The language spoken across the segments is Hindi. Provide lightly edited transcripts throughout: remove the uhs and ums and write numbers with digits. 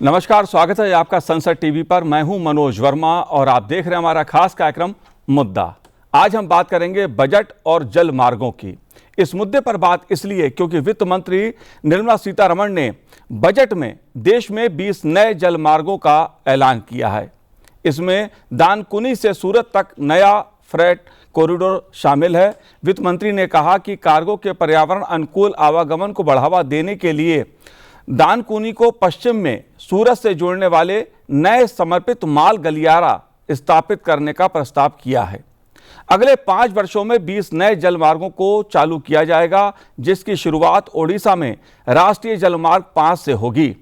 नमस्कार, स्वागत है आपका संसद टीवी पर। मैं हूं मनोज वर्मा और आप देख रहे हैं हमारा खास कार्यक्रम मुद्दा। आज हम बात करेंगे बजट और जल मार्गों की। इस मुद्दे पर बात इसलिए क्योंकि वित्त मंत्री निर्मला सीतारमण ने बजट में देश में 20 नए जल मार्गों का ऐलान किया है। इसमें दानकुनी से सूरत तक नया फ्रेट कॉरिडोर शामिल है। वित्त मंत्री ने कहा कि कार्गो के पर्यावरण अनुकूल आवागमन को बढ़ावा देने के लिए दानकुनी को पश्चिम में सूरत से जोड़ने वाले नए समर्पित माल गलियारा स्थापित करने का प्रस्ताव किया है। अगले 5 वर्षों में 20 नए जलमार्गों को चालू किया जाएगा, जिसकी शुरुआत ओडिशा में राष्ट्रीय जलमार्ग 5 से होगी।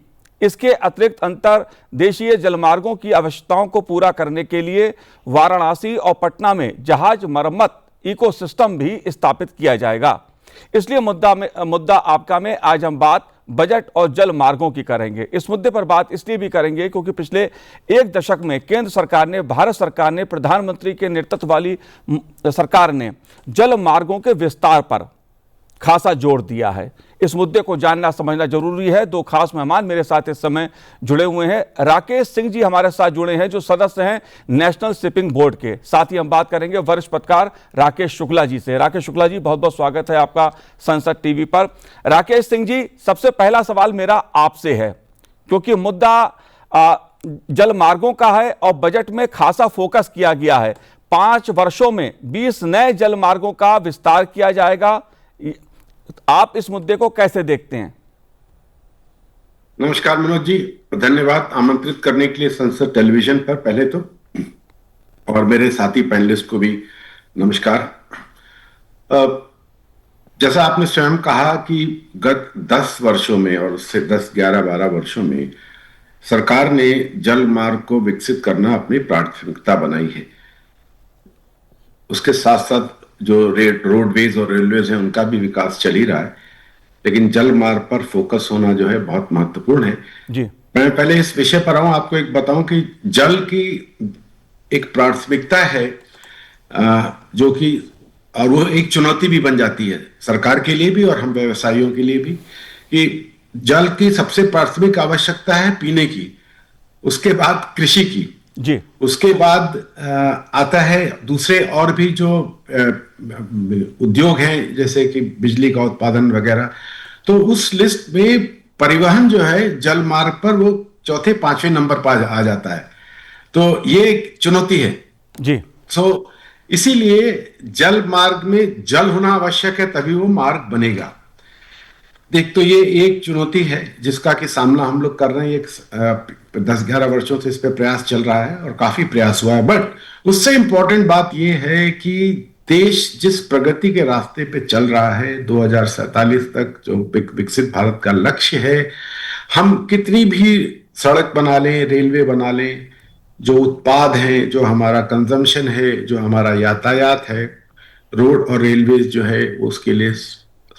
इसके अतिरिक्त अंतर देशीय जलमार्गों की आवश्यकताओं को पूरा करने के लिए वाराणसी और पटना में जहाज मरम्मत इकोसिस्टम भी स्थापित किया जाएगा। इसलिए मुद्दा आपका में आज हम बात बजट और जल मार्गों की करेंगे। इस मुद्दे पर बात इसलिए भी करेंगे क्योंकि पिछले 1 दशक में केंद्र सरकार ने, भारत सरकार ने, प्रधानमंत्री के नेतृत्व वाली सरकार ने जल मार्गों के विस्तार पर खासा जोर दिया है। इस मुद्दे को जानना समझना जरूरी है। 2 खास मेहमान मेरे साथ इस समय जुड़े हुए हैं। राकेश सिंह जी हमारे साथ जुड़े हैं, जो सदस्य हैं नेशनल शिपिंग बोर्ड के। साथ ही हम बात करेंगे वरिष्ठ पत्रकार राकेश शुक्ला जी से। राकेश शुक्ला जी, बहुत बहुत स्वागत है आपका संसद टीवी पर। राकेश सिंह जी, सबसे पहला सवाल मेरा आपसे है, क्योंकि मुद्दा जल मार्गों का है और बजट में खासा फोकस किया गया है। 5 वर्षों में 20 नए जल मार्गों का विस्तार किया जाएगा। आप इस मुद्दे को कैसे देखते हैं? नमस्कार मनोज जी, धन्यवाद आमंत्रित करने के लिए संसद टेलीविजन पर पहले तो, और मेरे साथी पैनलिस्ट को भी नमस्कार। जैसा आपने स्वयं कहा कि गत 10 वर्षों में और उससे 10, 11, 12 वर्षों में सरकार ने जल मार्ग को विकसित करना अपनी प्राथमिकता बनाई है। उसके साथ साथ जो रोडवेज और रेलवेज हैं उनका भी विकास चल ही रहा है, लेकिन जल मार्ग पर फोकस होना जो है बहुत महत्वपूर्ण है जी। मैं पहले इस विषय पर आऊं, आपको एक बताऊं कि जल की एक प्राथमिकता है जो कि, और वो एक चुनौती भी बन जाती है सरकार के लिए भी और हम व्यवसायियों के लिए भी, कि जल की सबसे प्राथमिक आवश्यकता है पीने की, उसके बाद कृषि की जी, उसके बाद आता है दूसरे और भी जो उद्योग हैं जैसे कि बिजली का उत्पादन वगैरह। तो उस लिस्ट में परिवहन जो है जल मार्ग पर वो 4थे 5वें नंबर पर आ जाता है। तो ये एक चुनौती है जी। इसीलिए जल मार्ग में जल होना आवश्यक है, तभी वो मार्ग बनेगा। देख, तो ये एक चुनौती है जिसका कि सामना हम लोग कर रहे हैं। 10-11 वर्षों से इस पे प्रयास चल रहा है और काफी प्रयास हुआ है। बट उससे इंपॉर्टेंट बात ये है कि देश जिस प्रगति के रास्ते पे चल रहा है 2047 तक, जो विकसित भारत का लक्ष्य है, हम कितनी भी सड़क बना लें, रेलवे बना लें, जो उत्पाद हैं, जो हमारा कंजम्पशन है, जो हमारा यातायात है, रोड और रेलवे जो है उसके लिए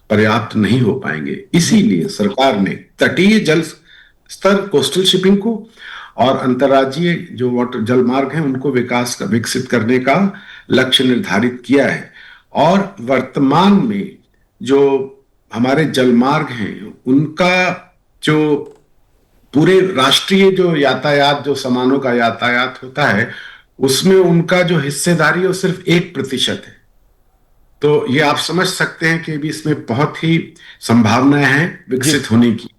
पर्याप्त नहीं हो पाएंगे। इसीलिए सरकार ने तटीय जल स्तर, कोस्टल शिपिंग को और अंतर्राज्यीय जो वाटर जल मार्ग हैं उनको विकसित करने का लक्ष्य निर्धारित किया है। और वर्तमान में जो हमारे जल मार्ग हैं उनका जो पूरे राष्ट्रीय जो यातायात, जो सामानों का यातायात होता है, उसमें उनका जो हिस्सेदारी है वो सिर्फ 1% है। तो ये आप समझ सकते हैं कि भी इसमें बहुत ही संभावनाएं हैं विकसित होने की।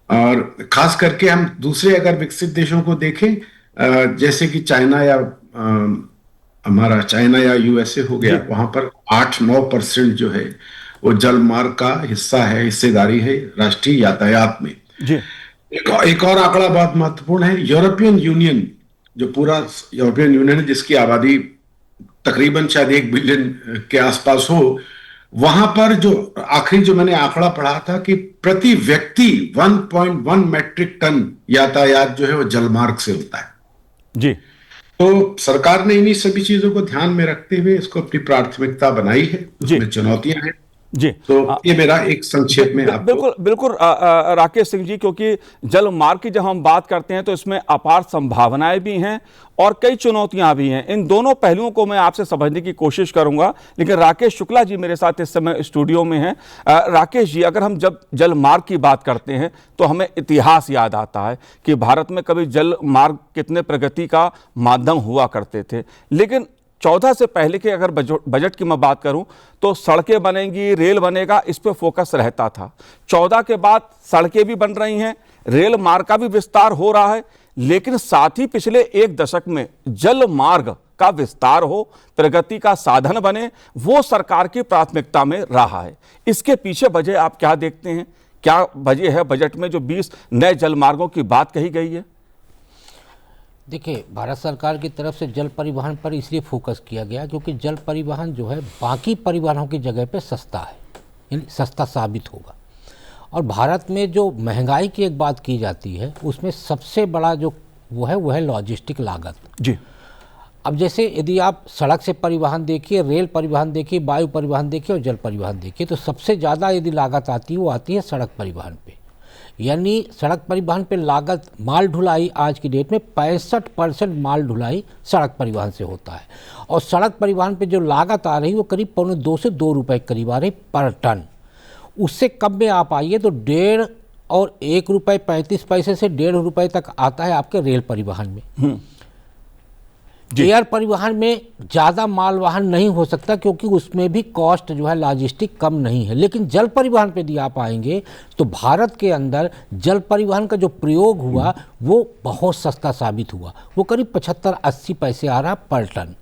और खास करके हम दूसरे अगर विकसित देशों को देखें, जैसे कि चाइना या हमारा चाइना या यूएसए हो गया, वहां पर 8-9% जो है वो जल मार्ग का हिस्सा है, हिस्सेदारी है राष्ट्रीय यातायात में जी। एक और आंकड़ा बहुत महत्वपूर्ण है। यूरोपियन यूनियन, जो पूरा यूरोपियन यूनियन है जिसकी आबादी तकरीबन शायद 1 बिलियन के आसपास हो, वहां पर जो आखिरी जो मैंने आंकड़ा पढ़ा था कि प्रति व्यक्ति 1.1 मैट्रिक टन यातायात जो है वो जलमार्ग से होता है जी। तो सरकार ने इन्हीं सभी चीजों को ध्यान में रखते हुए इसको अपनी प्राथमिकता बनाई है। उसमें चुनौतियां हैं जी। तो ये मेरा एक संक्षेप में आपको बिल्कुल बिल्कुल राकेश सिंह जी, क्योंकि जल मार्ग की जब हम बात करते हैं तो इसमें अपार संभावनाएं भी हैं और कई चुनौतियां भी हैं। इन दोनों पहलुओं को मैं आपसे समझने की कोशिश करूंगा, लेकिन राकेश शुक्ला जी मेरे साथ इस समय स्टूडियो में हैं। राकेश जी, अगर हम जब जल मार्ग की बात करते हैं तो हमें इतिहास याद आता है कि भारत में कभी जल मार्ग कितने प्रगति का माध्यम हुआ करते थे, लेकिन 14 से पहले के अगर बजट की मैं बात करूं तो सड़कें बनेंगी, रेल बनेगा, इस पे फोकस रहता था। 14 के बाद सड़कें भी बन रही हैं, रेल मार्ग का भी विस्तार हो रहा है, लेकिन साथ ही पिछले एक दशक में जल मार्ग का विस्तार हो, प्रगति का साधन बने, वो सरकार की प्राथमिकता में रहा है। इसके पीछे वजह आप क्या देखते हैं? क्या वजह है बजट में जो 20 नए जल मार्गों की बात कही गई है? देखिए, भारत सरकार की तरफ से जल परिवहन पर इसलिए फोकस किया गया क्योंकि जल परिवहन जो है बाकी परिवहनों की जगह पे सस्ता है, यानी सस्ता साबित होगा। और भारत में जो महंगाई की एक बात की जाती है उसमें सबसे बड़ा जो वो है लॉजिस्टिक लागत। जी। अब जैसे यदि आप सड़क से परिवहन देखिए, रेल परिवहन देखिए, वायु परिवहन देखिए और जल परिवहन देखिए, तो सबसे ज़्यादा यदि लागत आती है वो आती है सड़क परिवहन पे। यानी सड़क परिवहन पे लागत, माल ढुलाई आज की डेट में 65% माल ढुलाई सड़क परिवहन से होता है। और सड़क परिवहन पे जो लागत आ रही है वो करीब ₹1.25 से ₹2 करीब आ रही पर टन। उससे कम में आप आइए तो ₹1.5 और ₹1.35 से ₹1.5 तक आता है आपके रेल परिवहन में। एयर परिवहन में ज़्यादा माल वाहन नहीं हो सकता क्योंकि उसमें भी कॉस्ट जो है लॉजिस्टिक कम नहीं है। लेकिन जल परिवहन पे यदि आप आएंगे तो भारत के अंदर जल परिवहन का जो प्रयोग हुआ वो बहुत सस्ता साबित हुआ। वो करीब 75-80 पैसे आ रहा पर टन।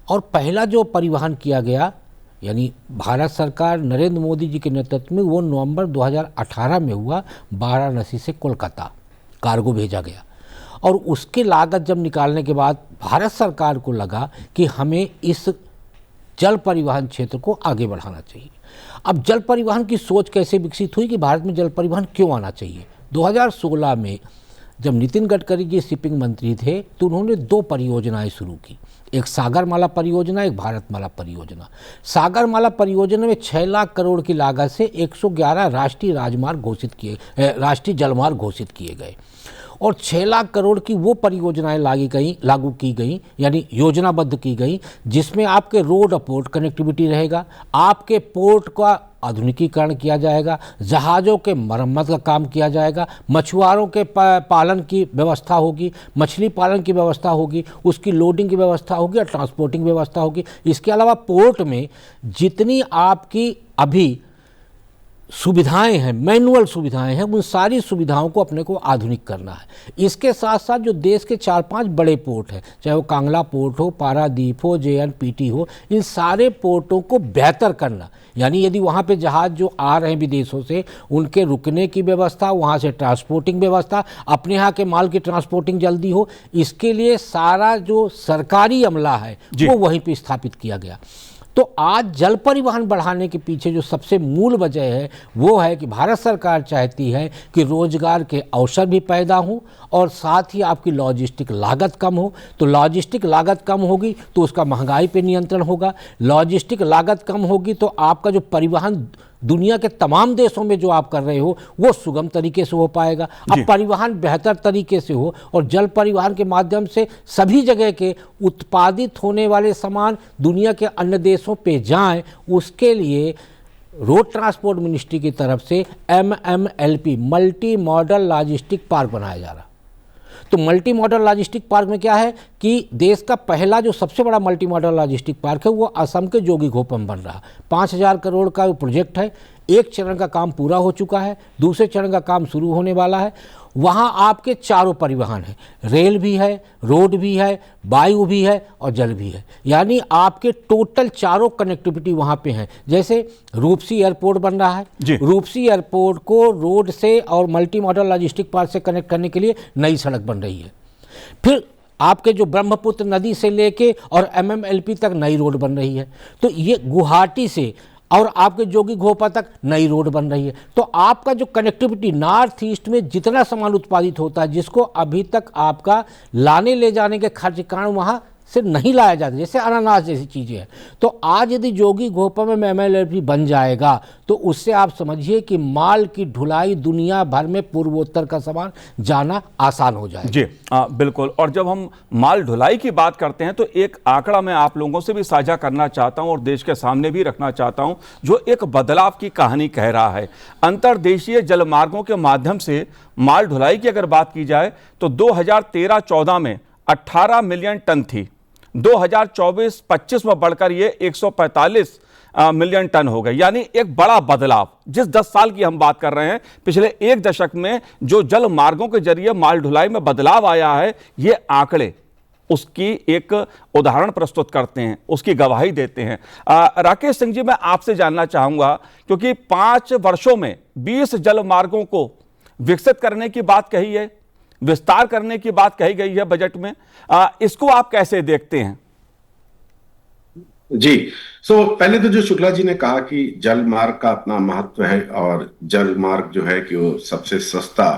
और पहला जो परिवहन किया गया यानी भारत सरकार नरेंद्र मोदी जी के नेतृत्व में, वो नवंबर 2018 में हुआ। वाराणसी से कोलकाता कार्गो भेजा गया और उसकी लागत जब निकालने के बाद भारत सरकार को लगा कि हमें इस जल परिवहन क्षेत्र को आगे बढ़ाना चाहिए। अब जल परिवहन की सोच कैसे विकसित हुई कि भारत में जल परिवहन क्यों आना चाहिए? 2016 में जब नितिन गडकरी जी शिपिंग मंत्री थे तो उन्होंने 2 परियोजनाएं शुरू की, एक सागरमाला परियोजना, एक भारतमाला परियोजना। सागरमाला परियोजना में 6 लाख करोड़ की लागत से 111 राष्ट्रीय जलमार्ग घोषित किए गए और 6 लाख करोड़ की वो परियोजनाएं लागू की गई, यानी योजनाबद्ध की गई, जिसमें आपके रोड और पोर्ट कनेक्टिविटी रहेगा, आपके पोर्ट का आधुनिकीकरण किया जाएगा, जहाज़ों के मरम्मत का काम किया जाएगा, मछुआरों के पालन की व्यवस्था होगी, मछली पालन की व्यवस्था होगी, उसकी लोडिंग की व्यवस्था होगी और ट्रांसपोर्टिंग व्यवस्था होगी। इसके अलावा पोर्ट में जितनी आपकी अभी सुविधाएं हैं, मैनुअल सुविधाएं हैं, उन सारी सुविधाओं को अपने को आधुनिक करना है। इसके साथ साथ जो देश के 4-5 बड़े पोर्ट हैं, चाहे वो कांगला पोर्ट हो, पारादीप हो, JNPT हो, इन सारे पोर्टों को बेहतर करना। यानी यदि वहाँ पे जहाज़ जो आ रहे हैं विदेशों से, उनके रुकने की व्यवस्था, वहाँ से ट्रांसपोर्टिंग व्यवस्था, अपने यहाँ के माल की ट्रांसपोर्टिंग जल्दी हो, इसके लिए सारा जो सरकारी अमला है वो वहीं पर स्थापित किया गया। तो आज जल परिवहन बढ़ाने के पीछे जो सबसे मूल वजह है वो है कि भारत सरकार चाहती है कि रोजगार के अवसर भी पैदा हों और साथ ही आपकी लॉजिस्टिक लागत कम हो। तो लॉजिस्टिक लागत कम होगी तो उसका महंगाई पे नियंत्रण होगा, लॉजिस्टिक लागत कम होगी तो आपका जो परिवहन दुनिया के तमाम देशों में जो आप कर रहे हो वो सुगम तरीके से हो पाएगा। अब परिवहन बेहतर तरीके से हो और जल परिवहन के माध्यम से सभी जगह के उत्पादित होने वाले सामान दुनिया के अन्य देशों पे जाएं, उसके लिए रोड ट्रांसपोर्ट मिनिस्ट्री की तरफ से MMLP multi modal logistic park बनाया जा रहा। तो मल्टी मॉडल लॉजिस्टिक पार्क में क्या है कि देश का पहला जो सबसे बड़ा मल्टी मॉडल लॉजिस्टिक पार्क है वो असम के जोगीघोपा में बन रहा। 5000 करोड़ का प्रोजेक्ट है। एक चरण का काम पूरा हो चुका है, दूसरे चरण का काम शुरू होने वाला है। वहाँ आपके चारों परिवहन हैं, रेल भी है, रोड भी है, वायु भी है और जल भी है। यानी आपके टोटल चारों कनेक्टिविटी वहाँ पे हैं। जैसे रूपसी एयरपोर्ट बन रहा है, रूपसी एयरपोर्ट को रोड से और मल्टी मॉडल लॉजिस्टिक पार्क से कनेक्ट करने के लिए नई सड़क बन रही है। फिर आपके जो ब्रह्मपुत्र नदी से लेके और MMLP तक नई रोड बन रही है। तो ये गुवाहाटी से और आपके जोगीघोपा तक नई रोड बन रही है। तो आपका जो कनेक्टिविटी नॉर्थ ईस्ट में जितना सामान उत्पादित होता है, जिसको अभी तक आपका लाने ले जाने के खर्च के कारण वहाँ से नहीं लाया जाता, जैसे अनानास जैसी चीज़ें हैं। तो आज यदि जोगी घोपा में MMLP बन जाएगा तो उससे आप समझिए कि माल की ढुलाई दुनिया भर में पूर्वोत्तर का सामान जाना आसान हो जाएगा। जी बिल्कुल। और जब हम माल ढुलाई की बात करते हैं तो एक आंकड़ा मैं आप लोगों से भी साझा करना चाहता हूं और देश के सामने भी रखना चाहता हूं, जो एक बदलाव की कहानी कह रहा है। अंतर्देशीय जलमार्गों के माध्यम से माल ढुलाई की अगर बात की जाए तो 2013-14 में 18 मिलियन टन थी, 2024-25 में बढ़कर ये 145 मिलियन टन हो गए। यानी एक बड़ा बदलाव। जिस 10 साल की हम बात कर रहे हैं, पिछले एक दशक में जो जल मार्गों के जरिए माल ढुलाई में बदलाव आया है, ये आंकड़े उसकी एक उदाहरण प्रस्तुत करते हैं, उसकी गवाही देते हैं। राकेश सिंह जी, मैं आपसे जानना चाहूंगा, क्योंकि 5 वर्षों में 20 जल मार्गों को विकसित करने की बात कही है, विस्तार करने की बात कही गई है बजट में, इसको आप कैसे देखते हैं? जी, पहले तो जो शुक्ला जी ने कहा कि जल मार्ग का अपना महत्व है और जल मार्ग जो है कि वो सबसे सस्ता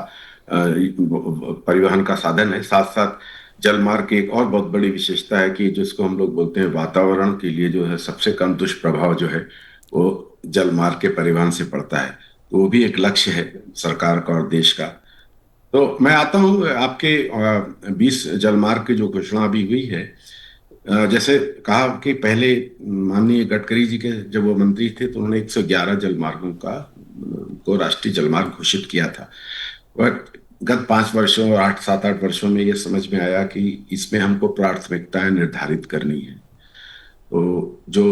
परिवहन का साधन है। साथ साथ जल मार्ग की एक और बहुत बड़ी विशेषता है कि जिसको हम लोग बोलते हैं वातावरण के लिए जो है सबसे कम दुष्प्रभाव जो है वो जल मार्ग के परिवहन से पड़ता है। तो वो भी एक लक्ष्य है सरकार का और देश का। तो मैं आता हूँ आपके 20 जलमार्ग की जो घोषणा अभी हुई है। जैसे कहा कि पहले माननीय गडकरी जी के जब वो मंत्री थे तो उन्होंने 111 जलमार्गों को राष्ट्रीय जलमार्ग घोषित किया था। बट गत 5 वर्षों और 7-8 वर्षों में ये समझ में आया कि इसमें हमको प्राथमिकताएं निर्धारित करनी है। तो जो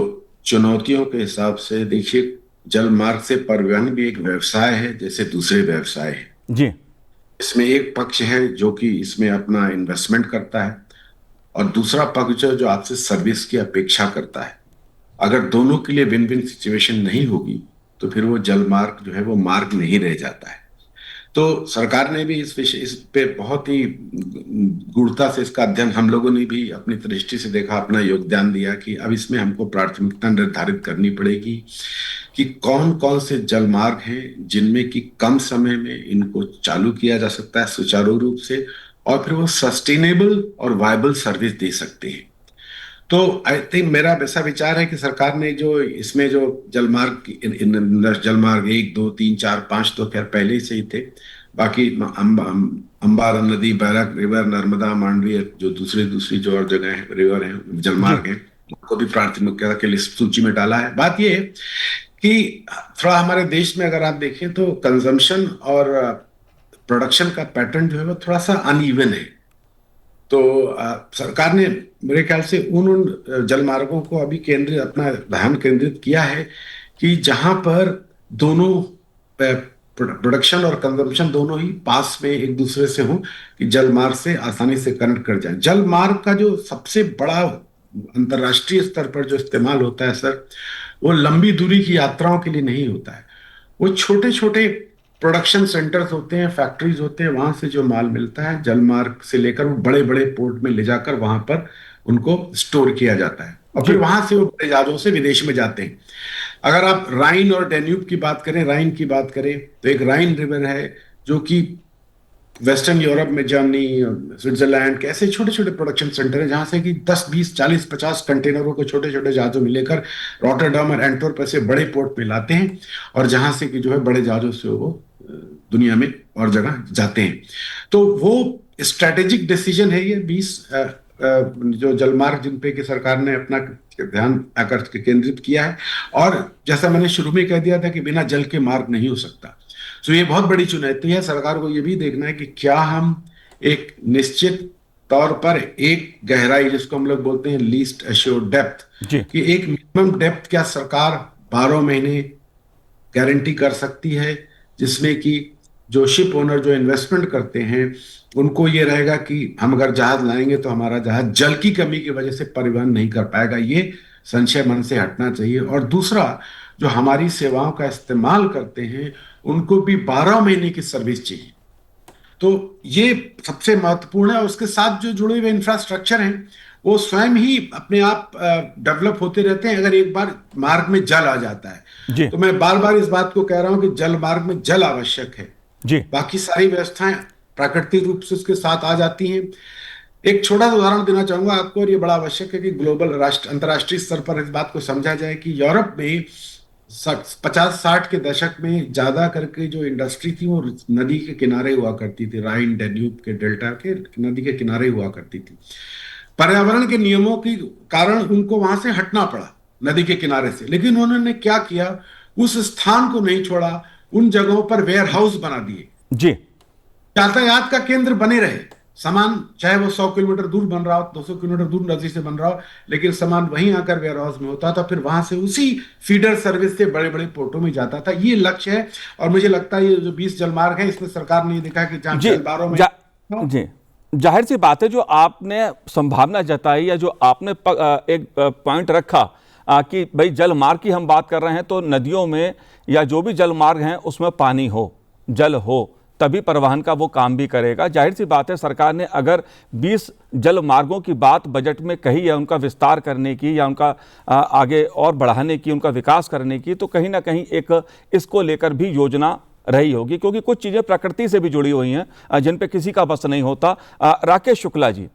चुनौतियों के हिसाब से देखिए, जलमार्ग से परिवहन भी एक व्यवसाय है जैसे दूसरे व्यवसाय है जी। इसमें एक पक्ष है जो कि इसमें अपना इन्वेस्टमेंट करता है और दूसरा पक्ष जो आपसे सर्विस की अपेक्षा करता है। अगर दोनों के लिए विन विन सिचुएशन नहीं होगी तो फिर वो जल मार्ग जो है वो मार्ग नहीं रह जाता है। तो सरकार ने भी इस पे बहुत ही गूढ़ता से इसका अध्ययन, हम लोगों ने भी अपनी दृष्टि से देखा, अपना योगदान दिया कि अब इसमें हमको प्राथमिकता निर्धारित करनी पड़ेगी कि कौन कौन से जलमार्ग हैं जिनमें कि कम समय में इनको चालू किया जा सकता है सुचारू रूप से और फिर वो सस्टेनेबल और वायबल सर्विस दे सकते हैं। तो आई थिंक मेरा ऐसा विचार है कि सरकार ने जो इसमें जो जलमार्ग 1, 2, 3, 4, 5 तो खैर पहले ही से ही थे, बाकी अंबार नदी, बैरक रिवर, नर्मदा, मांडवी जो दूसरी जो और जगह है रिवर है जलमार्ग है, उनको भी प्राथमिकता के लिस्ट सूची में डाला है। बात ये है कि थोड़ा हमारे देश में अगर आप देखें तो कंजम्पशन और प्रोडक्शन का पैटर्न जो है वो थोड़ा सा अनइवन है। तो सरकार ने मेरे ख्याल से उन जलमार्गों को अभी अपना ध्यान केंद्रित किया है कि जहां पर दोनों प्रोडक्शन और कंजम्पशन दोनों ही पास में एक दूसरे से हों कि जलमार्ग से आसानी से कनेक्ट कर जाए। जलमार्ग का जो सबसे बड़ा अंतर्राष्ट्रीय स्तर पर जो इस्तेमाल होता है सर, वो लंबी दूरी की यात्राओं के लिए नहीं होता है। वो छोटे छोटे प्रोडक्शन सेंटर्स होते हैं, फैक्ट्रीज होते हैं, वहां से जो माल मिलता है जलमार्ग से लेकर वो बड़े बड़े पोर्ट में ले जाकर वहां पर उनको स्टोर किया जाता है और फिर वहां से वो बड़े जहाजों से विदेश में जाते हैं। अगर आप राइन और डेन्यूब की बात करें, राइन की बात करें तो एक राइन रिवर है जो कि वेस्टर्न यूरोप में, जर्मनी, स्विट्जरलैंड के ऐसे छोटे छोटे प्रोडक्शन सेंटर है जहां से कि 10, 20, 40, 50 कंटेनरों को छोटे छोटे जहाजों में लेकर रॉटरडम और एंटवर्प ऐसे बड़े पोर्ट पे लाते हैं और जहां से कि जो है बड़े जहाजों से वो दुनिया में और जगह जाते हैं। तो वो स्ट्रेटेजिक डिसीजन है ये 20 जो जलमार्ग जिन पे कि सरकार ने अपना ध्यान आकर्षित केंद्रित किया है। और जैसा मैंने शुरू में कह दिया था कि बिना जल के मार्ग नहीं हो सकता। तो ये बहुत बड़ी चुनौती है। सरकार को ये भी देखना है कि क्या हम एक निश्चित तौर पर एक गहराई, जिसको हम लोग बोलते हैं लीस्ट एश्योर्ड डेप्थ, कि एक मिनिमम डेप्थ क्या सरकार 12 महीने गारंटी कर सकती है, जिसमें कि जो शिप ओनर जो इन्वेस्टमेंट करते हैं उनको ये रहेगा कि हम अगर जहाज लाएंगे तो हमारा जहाज जल की कमी की वजह से परिवहन नहीं कर पाएगा। ये संशय मन से हटना चाहिए। और दूसरा, जो हमारी सेवाओं का इस्तेमाल करते हैं उनको भी 12 महीने की सर्विस चाहिए। तो ये सबसे महत्वपूर्ण है। उसके साथ जो जुड़े हुए इंफ्रास्ट्रक्चर हैं वो स्वयं ही अपने आप डेवलप होते रहते हैं अगर एक बार मार्ग में जल आ जाता है। तो मैं बार बार इस बात को कह रहा हूं कि जल मार्ग में जल आवश्यक है जी। बाकी सारी व्यवस्थाएं प्राकृतिक रूप से उसके साथ आ जाती हैं। एक छोटा सा उदाहरण देना चाहूंगा आपको, और ये बड़ा आवश्यक है कि ग्लोबल अंतर्राष्ट्रीय स्तर पर इस बात को समझा जाए कि यूरोप में 50-60 के दशक में ज्यादा करके जो इंडस्ट्री थी वो नदी के किनारे हुआ करती थी, राइन डैन्यूब के डेल्टा के नदी के किनारे हुआ करती थी। पर्यावरण के नियमों के कारण उनको वहां से हटना पड़ा नदी के किनारे से, लेकिन उन्होंने क्या किया, उस स्थान को नहीं छोड़ा, उन जगहों पर वेयर हाउस बना दिए जी, यातायात का केंद्र बने रहे। सामान चाहे वो 100 किलोमीटर दूर बन रहा हो, 200 किलोमीटर दूर नदी से बन रहा हो, लेकिन सामान वहीं आकर वेयर हाउस में होता था, फिर वहां से उसी फीडर सर्विस से बड़े बड़े पोर्टों में जाता था। ये लक्ष्य है, और मुझे लगता है ये जो 20 जलमार्ग है इसमें सरकार ने देखा कि जहां जी, जलबारों में जी, जाहिर सी बात है, जो आपने संभावना जताई या जो आपने एक पॉइंट रखा कि भाई जल मार्ग की हम बात कर रहे हैं, तो नदियों में या जो भी जल मार्ग हैं उसमें पानी हो, जल हो, तभी परिवहन का वो काम भी करेगा। जाहिर सी बात है, सरकार ने अगर 20 जल मार्गों की बात बजट में कही है, उनका विस्तार करने की या उनका आगे और बढ़ाने की, उनका विकास करने की, तो कहीं ना कहीं एक इसको लेकर भी योजना रही होगी, क्योंकि कुछ चीज़ें प्रकृति से भी जुड़ी हुई हैं जिन पे किसी का बस नहीं होता। राकेश शुक्ला जी,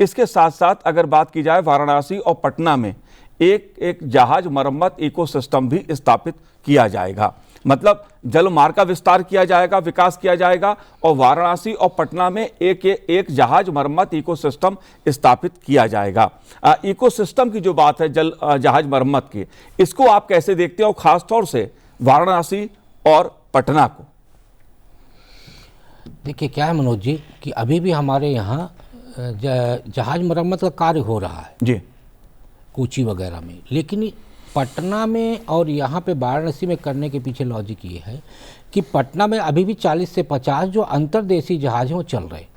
इसके साथ साथ अगर बात की जाए, वाराणसी और पटना में एक जहाज मरम्मत इकोसिस्टम भी स्थापित किया जाएगा, मतलब जल मार्ग का विस्तार किया जाएगा, विकास किया जाएगा, और वाराणसी और पटना में एक जहाज मरम्मत इकोसिस्टम स्थापित किया जाएगा। इकोसिस्टम की जो बात है जहाज मरम्मत की, इसको आप कैसे देखते हो, खासतौर से वाराणसी और पटना को? देखिए क्या है मनोज जी कि अभी भी हमारे यहाँ जहाज मरम्मत का कार्य हो रहा है जी, कोची वगैरह में, लेकिन पटना में और यहाँ पे वाराणसी में करने के पीछे लॉजिक ये है कि पटना में अभी भी 40 से 50 जो अंतर्देशीय जहाज हैं वो चल रहे हैं।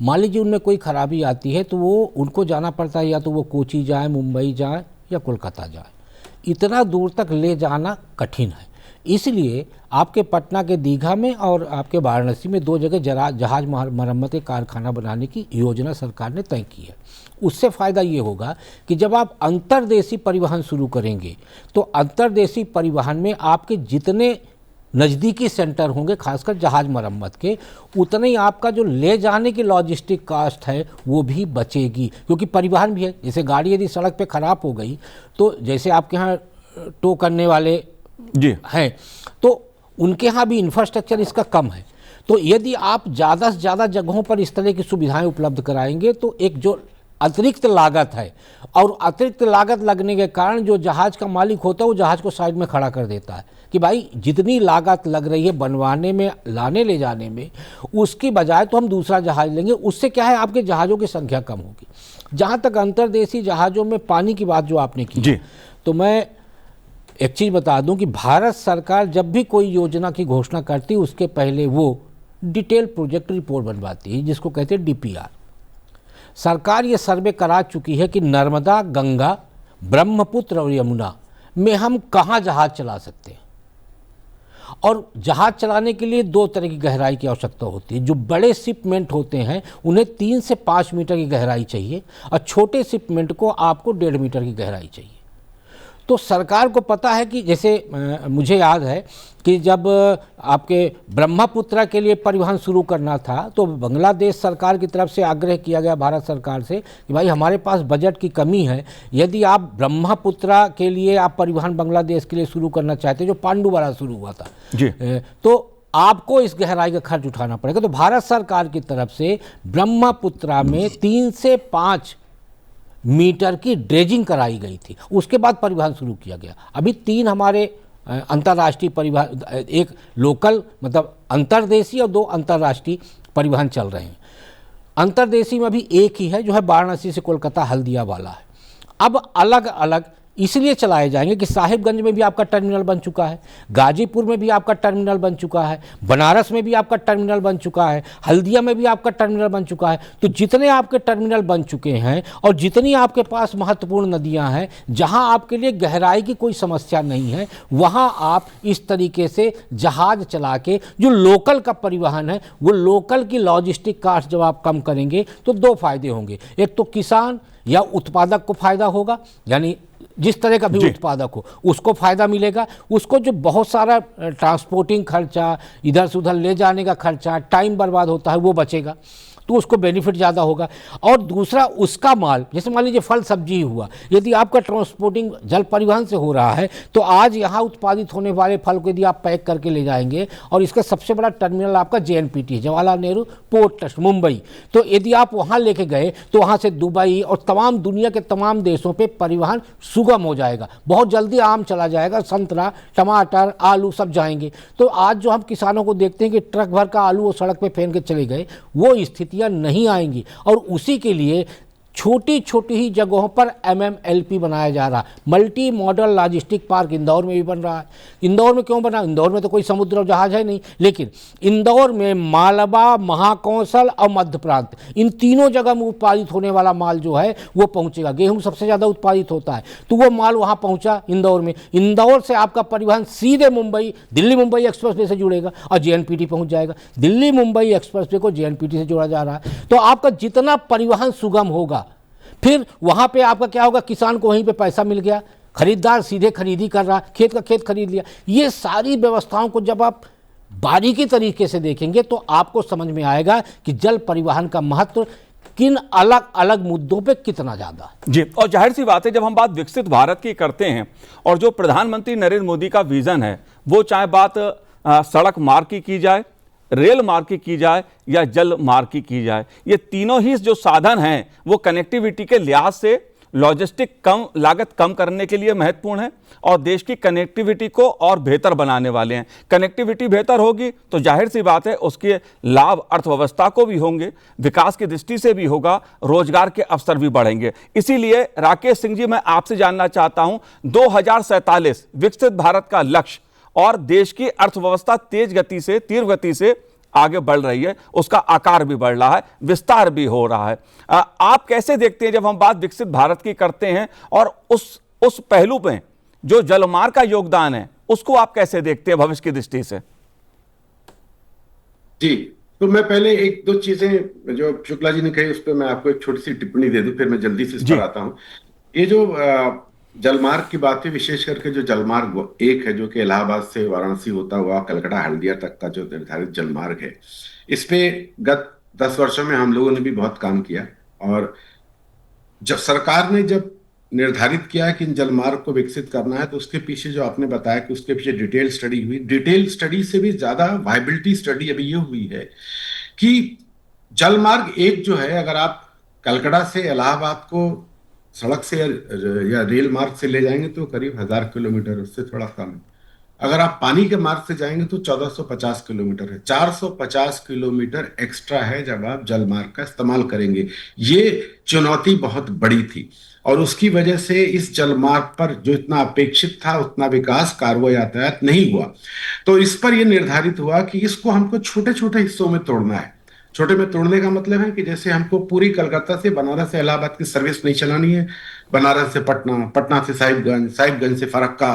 मान लीजिए उनमें कोई खराबी आती है तो वो उनको जाना पड़ता है, या तो वो कोची जाए, मुंबई जाए या कोलकाता जाए, इतना दूर तक ले जाना कठिन है। इसलिए आपके पटना के दीघा में और आपके वाराणसी में 2 जगह जहाज मरम्मत कारखाना बनाने की योजना सरकार ने तय की है। उससे फ़ायदा ये होगा कि जब आप अंतर्देशीय परिवहन शुरू करेंगे तो अंतर्देशीय परिवहन में आपके जितने नज़दीकी सेंटर होंगे, खासकर जहाज मरम्मत के, उतने ही आपका जो ले जाने की लॉजिस्टिक कास्ट है वो भी बचेगी, क्योंकि परिवहन भी है। जैसे गाड़ी यदि सड़क पे ख़राब हो गई तो जैसे आपके यहाँ टो करने वाले जी हैं तो उनके यहाँ भी इंफ्रास्ट्रक्चर इसका कम है। तो यदि आप ज़्यादा से ज़्यादा जगहों पर इस तरह की सुविधाएं उपलब्ध कराएंगे तो एक जो अतिरिक्त लागत है, और अतिरिक्त लागत लगने के कारण जो जहाज का मालिक होता है वो जहाज को साइड में खड़ा कर देता है कि भाई जितनी लागत लग रही है बनवाने में, लाने ले जाने में, उसकी बजाय तो हम दूसरा जहाज लेंगे। उससे क्या है, आपके जहाज़ों की संख्या कम होगी। जहाँ तक अंतर्देशीय जहाज़ों में पानी की बात जो आपने की, तो मैं एक चीज़ बता दूं कि भारत सरकार जब भी कोई योजना की घोषणा करती है उसके पहले वो डिटेल प्रोजेक्ट रिपोर्ट बनवाती है, जिसको कहते हैं DPR। सरकार ये सर्वे करा चुकी है कि नर्मदा, गंगा, ब्रह्मपुत्र और यमुना में हम कहाँ जहाज चला सकते हैं, और जहाज चलाने के लिए 2 तरह की गहराई की आवश्यकता होती है। जो बड़े शिपमेंट होते हैं उन्हें 3 से 5 मीटर की गहराई चाहिए, और छोटे शिपमेंट को आपको 1.5 मीटर की गहराई चाहिए। तो सरकार को पता है कि जैसे मुझे याद है कि जब आपके ब्रह्मपुत्र के लिए परिवहन शुरू करना था तो बांग्लादेश सरकार की तरफ से आग्रह किया गया भारत सरकार से कि भाई हमारे पास बजट की कमी है, यदि आप ब्रह्मपुत्र के लिए आप परिवहन बांग्लादेश के लिए शुरू करना चाहते हैं, जो पांडुवारा शुरू हुआ था जी, तो आपको इस गहराई का खर्च उठाना पड़ेगा। तो भारत सरकार की तरफ से ब्रह्मपुत्र में 3 से 5 मीटर की ड्रेजिंग कराई गई थी, उसके बाद परिवहन शुरू किया गया। अभी 3 हमारे अंतर्राष्ट्रीय परिवहन, एक लोकल मतलब अंतर्देशीय और 2 अंतर्राष्ट्रीय परिवहन चल रहे हैं। अंतर्देशीय में भी एक ही है जो है वाराणसी से कोलकाता हल्दिया वाला है। अब अलग अलग इसलिए चलाए जाएंगे कि साहिबगंज में भी आपका टर्मिनल बन चुका है, गाजीपुर में भी आपका टर्मिनल बन चुका है, बनारस में भी आपका टर्मिनल बन चुका है, हल्दिया में भी आपका टर्मिनल बन चुका है। तो जितने आपके टर्मिनल बन चुके हैं और जितनी आपके पास महत्वपूर्ण नदियां हैं जहां आपके लिए गहराई की कोई समस्या नहीं है, वहां आप इस तरीके से जहाज चला के जो लोकल का परिवहन है, वो लोकल की लॉजिस्टिक कास्ट जब आप कम करेंगे तो 2 फायदे होंगे। एक तो किसान या उत्पादक को फायदा होगा, यानी जिस तरह का भी उत्पादक हो उसको फायदा मिलेगा, उसको जो बहुत सारा ट्रांसपोर्टिंग खर्चा, इधर से उधर ले जाने का खर्चा, टाइम बर्बाद होता है, वो बचेगा। तो उसको बेनिफिट ज़्यादा होगा। और दूसरा उसका माल, जैसे मान लीजिए फल सब्जी हुआ, यदि आपका ट्रांसपोर्टिंग जल परिवहन से हो रहा है तो आज यहाँ उत्पादित होने वाले फल को यदि आप पैक करके ले जाएंगे, और इसका सबसे बड़ा टर्मिनल आपका JNPT है, जवाहरलाल नेहरू पोर्ट ट्रस्ट मुंबई, तो यदि आप वहाँ लेके गए तो वहाँ से दुबई और तमाम दुनिया के तमाम देशों पे परिवहन सुगम हो जाएगा। बहुत जल्दी आम चला जाएगा, संतरा, टमाटर, आलू सब जाएंगे। तो आज जो हम किसानों को देखते हैं कि ट्रक भर का आलू वो सड़क पे फेंक के चले गए, वो स्थितियां नहीं आएंगी। और उसी के लिए छोटी छोटी ही जगहों पर MMLP बनाया जा रहा है। Multi modal logistic park Indore में भी बन रहा है। इंदौर में क्यों बना? इंदौर में तो कोई समुद्र और जहाज है नहीं, लेकिन इंदौर में मालवा, महाकौशल और मध्य प्रांत, इन तीनों जगह में उत्पादित होने वाला माल जो है वो पहुंचेगा। गेहूं सबसे ज़्यादा उत्पादित होता है, तो वो माल वहाँ पहुँचा इंदौर में। इंदौर से आपका परिवहन सीधे मुंबई, दिल्ली मुंबई एक्सप्रेसवे से जुड़ेगा और JNPT पहुँच जाएगा। दिल्ली मुंबई एक्सप्रेसवे को JNPT से जोड़ा जा रहा है, तो आपका जितना परिवहन सुगम होगा, फिर वहां पे आपका क्या होगा, किसान को वहीं पे पैसा मिल गया, खरीदार सीधे खरीदी कर रहा, खेत का खेत खरीद लिया। ये सारी व्यवस्थाओं को जब आप बारीकी तरीके से देखेंगे तो आपको समझ में आएगा कि जल परिवहन का महत्व किन अलग अलग मुद्दों पे कितना ज्यादा है। जी, और जाहिर सी बात है, जब हम बात विकसित भारत की करते हैं और जो प्रधानमंत्री नरेंद्र मोदी का विजन है, वो चाहे बात सड़क मार्ग की जाए, रेल मार्ग की जाए या जल मार्ग की जाए, ये तीनों ही जो साधन हैं वो कनेक्टिविटी के लिहाज से लॉजिस्टिक लागत कम करने के लिए महत्वपूर्ण है और देश की कनेक्टिविटी को और बेहतर बनाने वाले हैं। कनेक्टिविटी बेहतर होगी तो जाहिर सी बात है उसके लाभ अर्थव्यवस्था को भी होंगे, विकास की दृष्टि से भी होगा, रोजगार के अवसर भी बढ़ेंगे। इसीलिए राकेश सिंह जी, मैं आपसे जानना चाहता हूं, 2047 विकसित भारत का लक्ष्य और देश की अर्थव्यवस्था तीव्र गति से आगे बढ़ रही है, उसका आकार भी बढ़ रहा है, विस्तार भी हो रहा है। आप कैसे देखते हैं जब हम बात विकसित भारत की करते हैं और उस पहलू पे जो जलमार्ग का योगदान है उसको आप कैसे देखते हैं भविष्य की दृष्टि से? जी, तो मैं पहले एक दो चीजें जो शुक्ला जी ने कही उस पर मैं आपको एक छोटी सी टिप्पणी दे दूं, फिर मैं जल्दी से इस पर आता हूं। ये जो जलमार्ग की बात है, विशेष करके जो जलमार्ग एक है जो कि इलाहाबाद से वाराणसी होता हुआ कलकत्ता हल्दिया तक का जो निर्धारित जलमार्ग है, इस पे गत 10 वर्षों में हम लोगों ने भी बहुत काम किया। और जब सरकार ने जब निर्धारित किया कि इन जलमार्ग को विकसित करना है, तो उसके पीछे जो आपने बताया कि उसके पीछे डिटेल स्टडी हुई। डिटेल स्टडी से भी ज्यादा वायबिलिटी स्टडी अभी ये हुई है कि जलमार्ग एक जो है, अगर आप कलकत्ता से इलाहाबाद को सड़क से या रेल मार्ग से ले जाएंगे तो करीब 1000 किलोमीटर, उससे थोड़ा कम है। अगर आप पानी के मार्ग से जाएंगे तो 1450 किलोमीटर है। 450 किलोमीटर एक्स्ट्रा है जब आप जल मार्ग का इस्तेमाल करेंगे। ये चुनौती बहुत बड़ी थी और उसकी वजह से इस जल मार्ग पर जो इतना अपेक्षित था उतना विकास कार्गो यातायात नहीं हुआ। तो इस पर यह निर्धारित हुआ कि इसको हमको छोटे छोटे हिस्सों में तोड़ना है। छोटे में तोड़ने का मतलब है कि जैसे हमको पूरी कलकत्ता से बनारस से इलाहाबाद की सर्विस नहीं चलानी है, बनारस से पटना, पटना से साहिबगंज, साहिबगंज से फरक्का।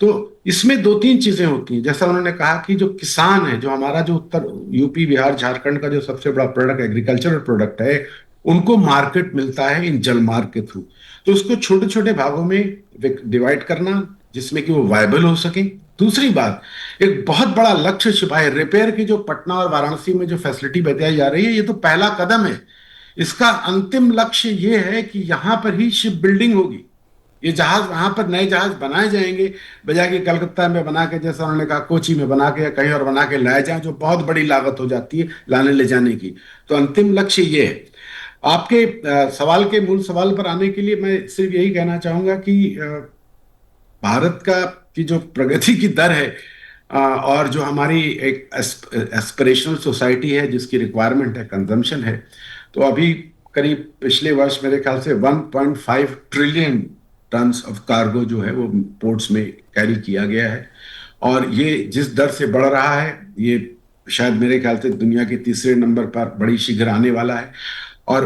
तो इसमें 2-3 चीजें होती हैं। जैसा उन्होंने कहा कि जो किसान है, जो हमारा जो उत्तर यूपी, बिहार, झारखंड का जो सबसे बड़ा प्रोडक्ट एग्रीकल्चरल प्रोडक्ट है, उनको मार्केट मिलता है इन जल मार्ग के थ्रू। तो उसको छोटे छोटे भागों में डिवाइड करना जिसमें कि वो वायबल हो सके। दूसरी बात, एक बहुत बड़ा लक्ष्य छिपा है रिपेयर की, जो पटना और वाराणसी में जो फैसिलिटी बताई जा रही है, ये तो पहला कदम है। इसका अंतिम लक्ष्य ये है कि यहां पर ही शिप बिल्डिंग होगी। ये जहाज, वहां पर नए जहाज बनाए जाएंगे, बजाय कि कलकत्ता में बना के, जैसा उन्होंने कहा, कोची में बना के या कहीं और बना के लाए जाए, जो बहुत बड़ी लागत हो जाती है लाने ले जाने की। तो अंतिम लक्ष्य ये है। आपके सवाल के मूल सवाल पर आने के लिए मैं सिर्फ यही कहना चाहूंगा कि भारत की जो प्रगति की दर है और जो हमारी एक एस्पिरेशनल सोसाइटी है जिसकी रिक्वायरमेंट है, कंजम्पशन है, तो अभी करीब पिछले वर्ष मेरे ख्याल से 1.5 ट्रिलियन टन्स ऑफ कार्गो जो है वो पोर्ट्स में कैरी किया गया है। और ये जिस दर से बढ़ रहा है, ये शायद मेरे ख्याल से दुनिया के तीसरे नंबर पर बड़ी शीघ्र आने वाला है। और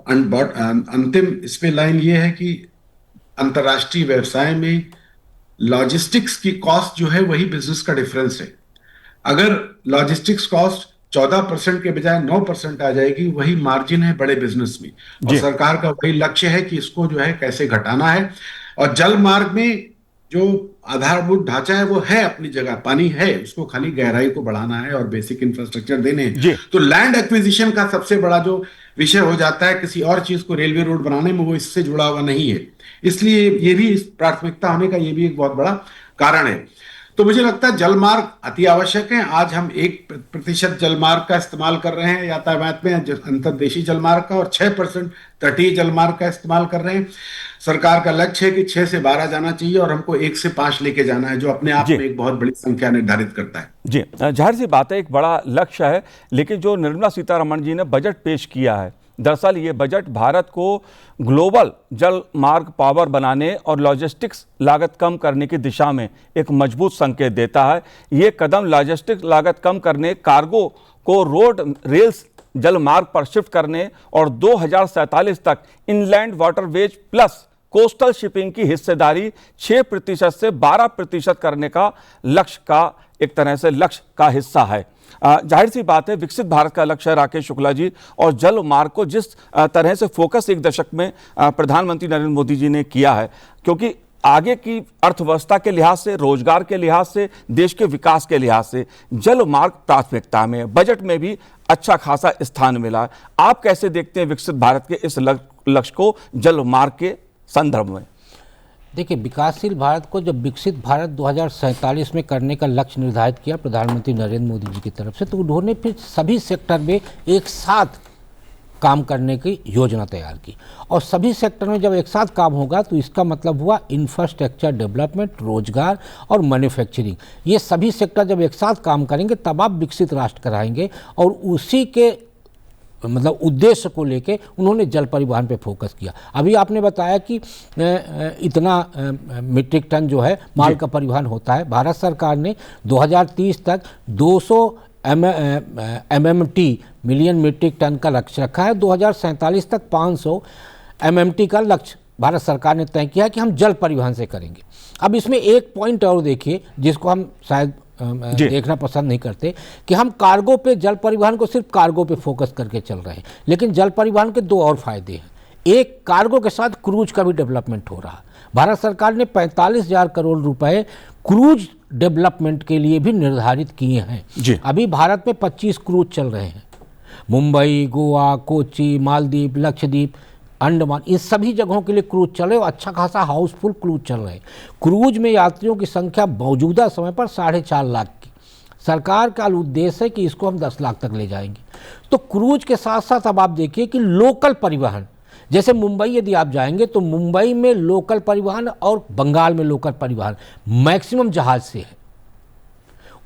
अंतिम इस पे लाइन ये है कि अंतर्राष्ट्रीय व्यवसाय में लॉजिस्टिक्स की कॉस्ट जो है वही बिजनेस का डिफरेंस है। अगर लॉजिस्टिक्स कॉस्ट 14% के बजाय 9% आ जाएगी, वही मार्जिन है बड़े बिजनेस में। और सरकार का वही लक्ष्य है कि इसको जो है कैसे घटाना है। और जल मार्ग में जो आधारभूत ढांचा है वो है अपनी जगह, पानी है, उसको खाली गहराई को बढ़ाना है और बेसिक इंफ्रास्ट्रक्चर देने जी। हैं। तो लैंड एक्विजिशन का सबसे बड़ा जो विषय हो जाता है किसी और चीज को रेलवे रोड बनाने में, वो इससे जुड़ा हुआ नहीं है। इसलिए ये भी प्राथमिकता होने का ये भी एक बहुत बड़ा कारण है। तो मुझे लगता है जलमार्ग अति आवश्यक है। आज हम 1% जलमार्ग का इस्तेमाल कर रहे हैं यातायात में, अंतर्देशीय जलमार्ग का, और 6% तटीय जलमार्ग का इस्तेमाल कर रहे हैं। सरकार का लक्ष्य है कि 6 से 12 जाना चाहिए और हमको 1 से 5 लेके जाना है, जो अपने आप में एक बहुत बड़ी संख्या निर्धारित करता है। जी, जाहिर सी बात है, एक बड़ा लक्ष्य है। लेकिन जो निर्मला सीतारमण जी ने बजट पेश किया है, दरअसल ये बजट भारत को ग्लोबल जल मार्ग पावर बनाने और लॉजिस्टिक्स लागत कम करने की दिशा में एक मजबूत संकेत देता है। ये कदम लॉजिस्टिक्स लागत कम करने, कार्गो को रोड रेल्स जल मार्ग पर शिफ्ट करने और 2047 तक inland waterways plus coastal shipping की हिस्सेदारी 6% से 12% करने का लक्ष्य का एक तरह से लक्ष्य का हिस्सा है। जाहिर सी बात है, विकसित भारत का लक्ष्य है राकेश शुक्ला जी, और जल मार्ग को जिस तरह से फोकस एक दशक में प्रधानमंत्री नरेंद्र मोदी जी ने किया है, क्योंकि आगे की अर्थव्यवस्था के लिहाज से, रोजगार के लिहाज से, देश के विकास के लिहाज से जल मार्ग प्राथमिकता में, बजट में भी अच्छा खासा स्थान मिला है। आप कैसे देखते हैं विकसित भारत के इस लक्ष्य को जल मार्ग के संदर्भ में? देखिए, विकासशील भारत को जब विकसित भारत 2047 में करने का लक्ष्य निर्धारित किया प्रधानमंत्री नरेंद्र मोदी जी की तरफ से, तो उन्होंने फिर सभी सेक्टर में एक साथ काम करने की योजना तैयार की। और सभी सेक्टर में जब एक साथ काम होगा तो इसका मतलब हुआ इंफ्रास्ट्रक्चर डेवलपमेंट, रोजगार और मैन्युफैक्चरिंग। ये सभी सेक्टर जब एक साथ काम करेंगे तब आप विकसित राष्ट्र कराएंगे। और उसी के मतलब उद्देश्य को लेके उन्होंने जल परिवहन पे फोकस किया। अभी आपने बताया कि इतना मीट्रिक टन जो है माल का परिवहन होता है। भारत सरकार ने 2030 तक 200 MMT मिलियन मीट्रिक टन का लक्ष्य रखा है। 2047 तक 500 MMT का लक्ष्य भारत सरकार ने तय किया है कि हम जल परिवहन से करेंगे। अब इसमें एक पॉइंट और देखिए जिसको हम शायद देखना पसंद नहीं करते, कि हम कार्गो पे, जल परिवहन को सिर्फ कार्गो पे फोकस करके चल रहे हैं, लेकिन जल परिवहन के दो और फायदे हैं। एक, कार्गो के साथ क्रूज का भी डेवलपमेंट हो रहा है। भारत सरकार ने 45,000 करोड़ रुपए क्रूज डेवलपमेंट के लिए भी निर्धारित किए हैं। अभी भारत में 25 क्रूज चल रहे हैं। मुंबई, गोवा, कोच्चि, मालदीव, लक्षद्वीप, अंडमान, इन सभी जगहों के लिए क्रूज चल रहे और अच्छा खासा हाउसफुल क्रूज चल रहे हैं। क्रूज में यात्रियों की संख्या मौजूदा समय पर 4.5 लाख की। सरकार का उद्देश्य है कि इसको हम 10 लाख तक ले जाएंगे। तो क्रूज के साथ साथ अब आप देखिए कि लोकल परिवहन, जैसे मुंबई यदि आप जाएंगे तो मुंबई में लोकल परिवहन और बंगाल में लोकल परिवहन मैक्सिमम जहाज से है।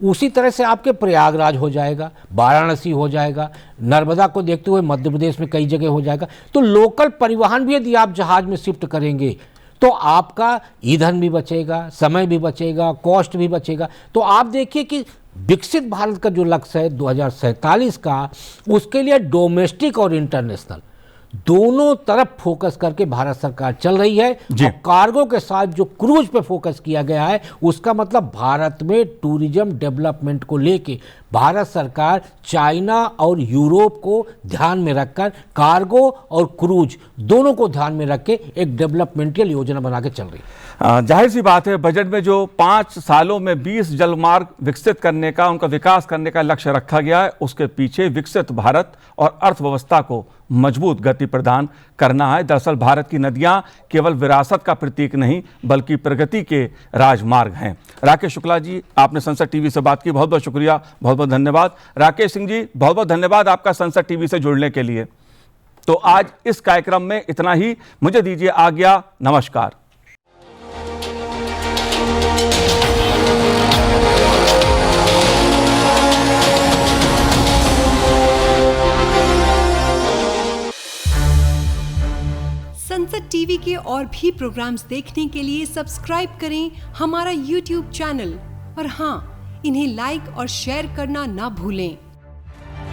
उसी तरह से आपके प्रयागराज हो जाएगा, वाराणसी हो जाएगा, नर्मदा को देखते हुए मध्य प्रदेश में कई जगह हो जाएगा। तो लोकल परिवहन भी यदि आप जहाज में शिफ्ट करेंगे तो आपका ईंधन भी बचेगा, समय भी बचेगा, कॉस्ट भी बचेगा। तो आप देखिए कि विकसित भारत का जो लक्ष्य है 2047 का, उसके लिए डोमेस्टिक और इंटरनेशनल दोनों तरफ फोकस करके भारत सरकार चल रही है। और कार्गो के साथ जो क्रूज पे फोकस किया गया है, उसका मतलब भारत में टूरिज्म डेवलपमेंट को लेके भारत सरकार चाइना और यूरोप को ध्यान में रखकर कार्गो और क्रूज दोनों को ध्यान में रख के एक डेवलपमेंटल योजना बना के चल रही है। जाहिर सी बात है, बजट में जो 5 सालों में 20 जलमार्ग विकसित करने का, उनका विकास करने का लक्ष्य रखा गया है, उसके पीछे विकसित भारत और अर्थव्यवस्था को मजबूत गति प्रदान करना है। दरअसल भारत की नदियां केवल विरासत का प्रतीक नहीं बल्कि प्रगति के राजमार्ग हैं। राकेश शुक्ला जी, आपने संसद टीवी से बात की, बहुत बहुत शुक्रिया, बहुत बहुत धन्यवाद। राकेश सिंह जी, बहुत बहुत धन्यवाद आपका संसद टीवी से जुड़ने के लिए। तो आज इस कार्यक्रम में इतना ही, मुझे दीजिए आज्ञा, नमस्कार। संसद टीवी के और भी प्रोग्राम्स देखने के लिए सब्सक्राइब करें हमारा YouTube चैनल और हाँ, इन्हें लाइक और शेयर करना ना भूलें।